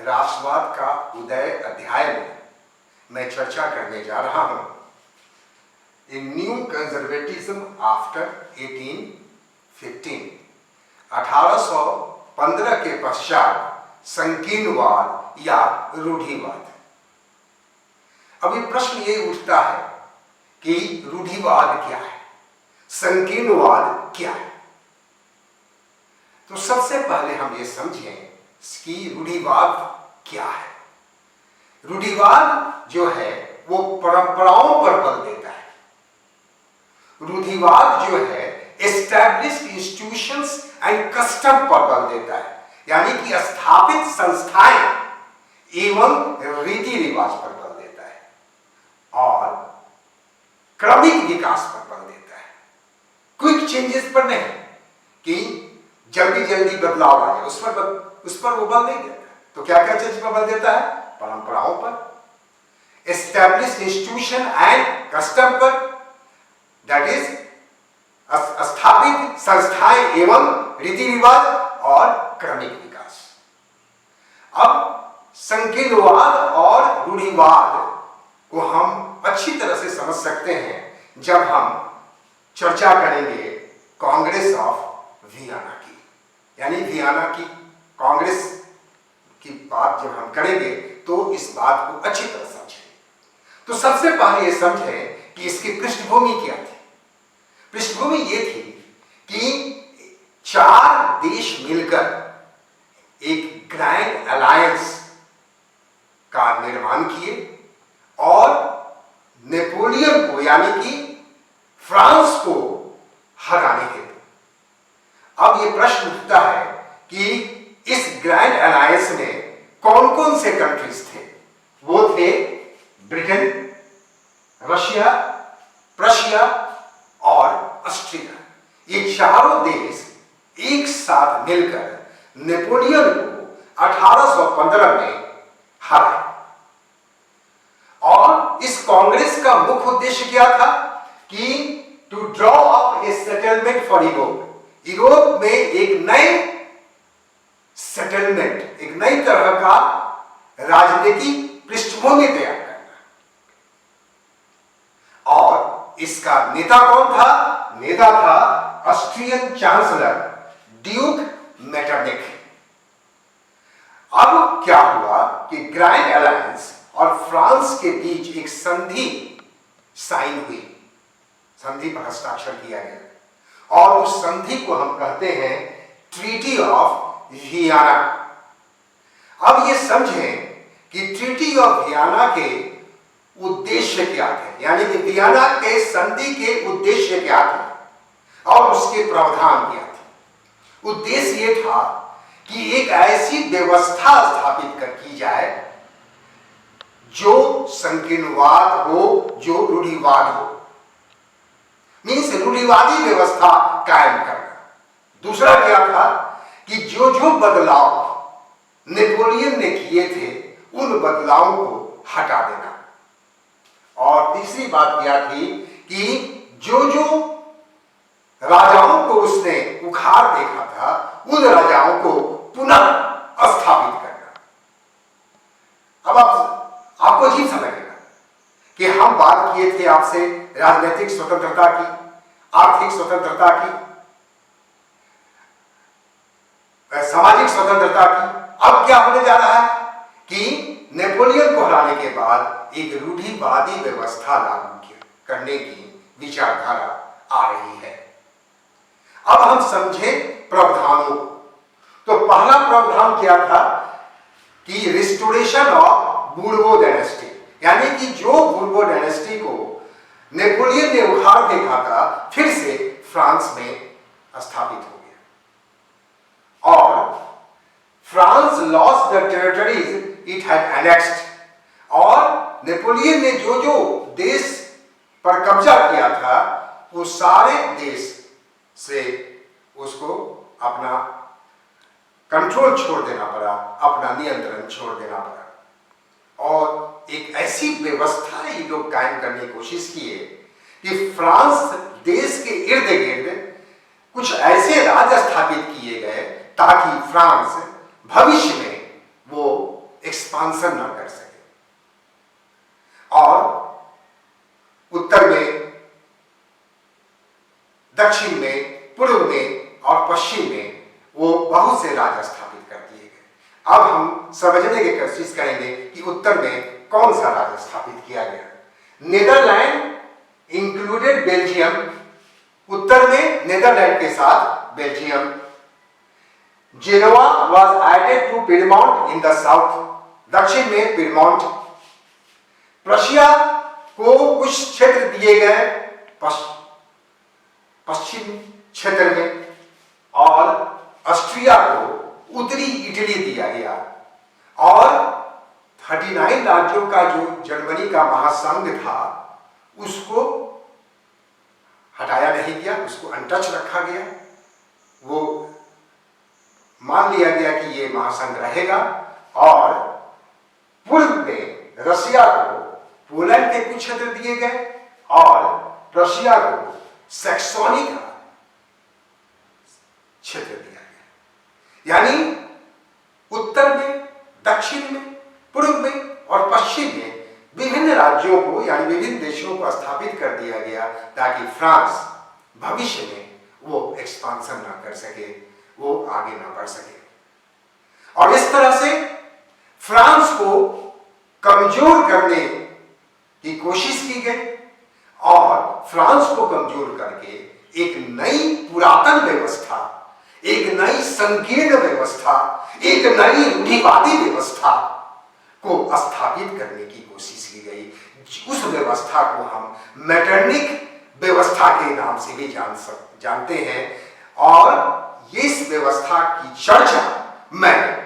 राष्ट्रवाद का उदय अध्याय में मैं चर्चा करने जा रहा हूं इन न्यू कंजर्वेटिज्म आफ्टर 1815, 1815 के पश्चात संकीर्णवाद या रूढ़िवाद। अभी प्रश्न ये उठता है कि रूढ़िवाद क्या है, संकीर्णवाद क्या है। तो सबसे पहले हम ये समझें कि रूढ़िवाद क्या है। रूढ़िवाद जो है वो परंपराओं पर बल देता है। रूढ़िवाद जो है एस्टैब्लिश्ड इंस्टीट्यूशंस एंड कस्टम पर बल देता है, यानी कि स्थापित संस्थाएं एवं रीति रिवाज पर बल देता है और क्रमिक विकास पर बल देता है, क्विक चेंजेस पर नहीं कि जल्दी जल्दी बदलाव आए उस पर वो बल नहीं देता। तो क्या क्या चीज पर बल देता है? परंपराओं पर, एस्टैब्लिश्ड इंस्टीट्यूशन एंड कस्टम पर, दैट इज स्थापित संस्थाएं एवं रीति रिवाज और क्रमिक विकास। अब संकीर्णवाद और रूढ़िवाद को हम अच्छी तरह से समझ सकते हैं जब हम चर्चा करेंगे कांग्रेस ऑफ वियना की, यानी वियना की कांग्रेस की बात जब हम करेंगे तो इस बात को अच्छी तरह समझें। तो सबसे पहले ये समझें कि इसकी पृष्ठभूमि क्या थी। पृष्ठभूमि ये थी कि 4 देश मिलकर एक ग्रैंड अलायंस का निर्माण किए और नेपोलियन को यानी कि फ्रांस को हराने हेतु। अब ये प्रश्न उठता है कि इस ग्रैंड अलायंस में कौन कौन से कंट्रीज थे? वो थे ब्रिटेन, रशिया, प्रशिया और ऑस्ट्रिया। ये चारों देश एक साथ मिलकर नेपोलियन को 1815 में हराए। और इस कांग्रेस का मुख्य उद्देश्य क्या था कि to draw up a settlement for Europe. Europe में एक नए सेटलमेंट, एक नई तरह का राजनीतिक पृष्ठभूमि तैयार करना। और इसका नेता कौन था? नेता था ऑस्ट्रियन चांसलर ड्यूक मेटरनिख। अब क्या हुआ कि ग्रैंड अलायंस और फ्रांस के बीच एक संधि साइन हुई, संधि पर हस्ताक्षर किया गया और उस संधि को हम कहते हैं ट्रीटी ऑफ वियना। अब ये समझें कि ट्रीटी ऑफ वियना के उद्देश्य क्या थे, यानी कि वियना के संधि के उद्देश्य क्या थे और उसके प्रावधान क्या थे। उद्देश्य ये था कि एक ऐसी व्यवस्था स्थापित कर की जाए जो संकीर्णवाद हो, जो रूढ़िवाद हो, मीन्स रूढ़िवादी व्यवस्था कायम करना। दूसरा क्या था कि जो जो बदलाव नेपोलियन ने किए थे उन बदलावों को हटा देना। और तीसरी बात क्या थी कि जो जो राजाओं को उसने उखाड़ देखा था उन राजाओं को पुनः स्थापित करना। अब आपको अजीब सा लगेगा कि हम बात किए थे आपसे राजनीतिक स्वतंत्रता की, आर्थिक स्वतंत्रता की, सामाजिक स्वतंत्रता की। अब क्या होने जा रहा है कि नेपोलियन को हराने के बाद एक रूढ़िवादी व्यवस्था लागू करने की विचारधारा आ रही है। अब हम समझे प्रावधानों को। तो पहला प्रावधान क्या था कि रिस्टोरेशन ऑफ बूर्बो डायनेस्टी, यानी कि जो बूर्बो डायनेस्टी को नेपोलियन ने उखाड़ देखा था फिर से फ्रांस में स्थापित हो गया। और France lost the territories it had annexed, और नेपोलियन ने जो जो देश पर कब्जा किया था वो सारे देश से उसको अपना कंट्रोल छोड़ देना पड़ा, अपना नियंत्रण छोड़ देना पड़ा। और एक ऐसी व्यवस्था ये लोग कायम करने की कोशिश किए कि फ्रांस देश के इर्द गिर्द कुछ ऐसे राज्य स्थापित किए गए ताकि फ्रांस भविष्य में वो एक्सपांसन ना कर सके, और उत्तर में, दक्षिण में, पूर्व में और पश्चिम में वो बहुत से राजा स्थापित कर दिए गए। अब हम समझने की कोशिश करेंगे कि उत्तर में कौन सा राज्य स्थापित किया गया। नीदरलैंड इंक्लूडेड बेल्जियम, उत्तर में नीदरलैंड के साथ Belgium. Genoa was added to Piedmont in the south, दक्षिण में पिडमॉन्ट। प्रशिया को कुछ क्षेत्र दिए गए पश्चिम क्षेत्र में, और ऑस्ट्रिया को उत्तरी इटली दिया गया, और 39 राज्यों का जो जर्मनी का महासंघ था उसको हटाया नहीं गया, उसको अनटच रखा गया। वो मान लिया गया कि ये महासंघ रहेगा। और पूर्व में रशिया को पोलैंड के कुछ क्षेत्र दिए गए और रशिया को सैक्सोनी का क्षेत्र दिया गया। यानी उत्तर में, दक्षिण में, पूर्व में और पश्चिम में विभिन्न राज्यों को यानी विभिन्न देशों को स्थापित कर दिया गया, ताकि फ्रांस भविष्य में वो एक्सपांसन ना कर सके, वो आगे ना बढ़ सके। और इस तरह से फ्रांस को कमजोर करने की कोशिश की गई, और फ्रांस को कमजोर करके एक नई पुरातन व्यवस्था, एक नई संकीर्ण व्यवस्था, एक नई रूढ़िवादी व्यवस्था को स्थापित करने की कोशिश की गई। उस व्यवस्था को हम मैटरनिक व्यवस्था के नाम से भी जानते हैं, और इस व्यवस्था की चर्चा मैं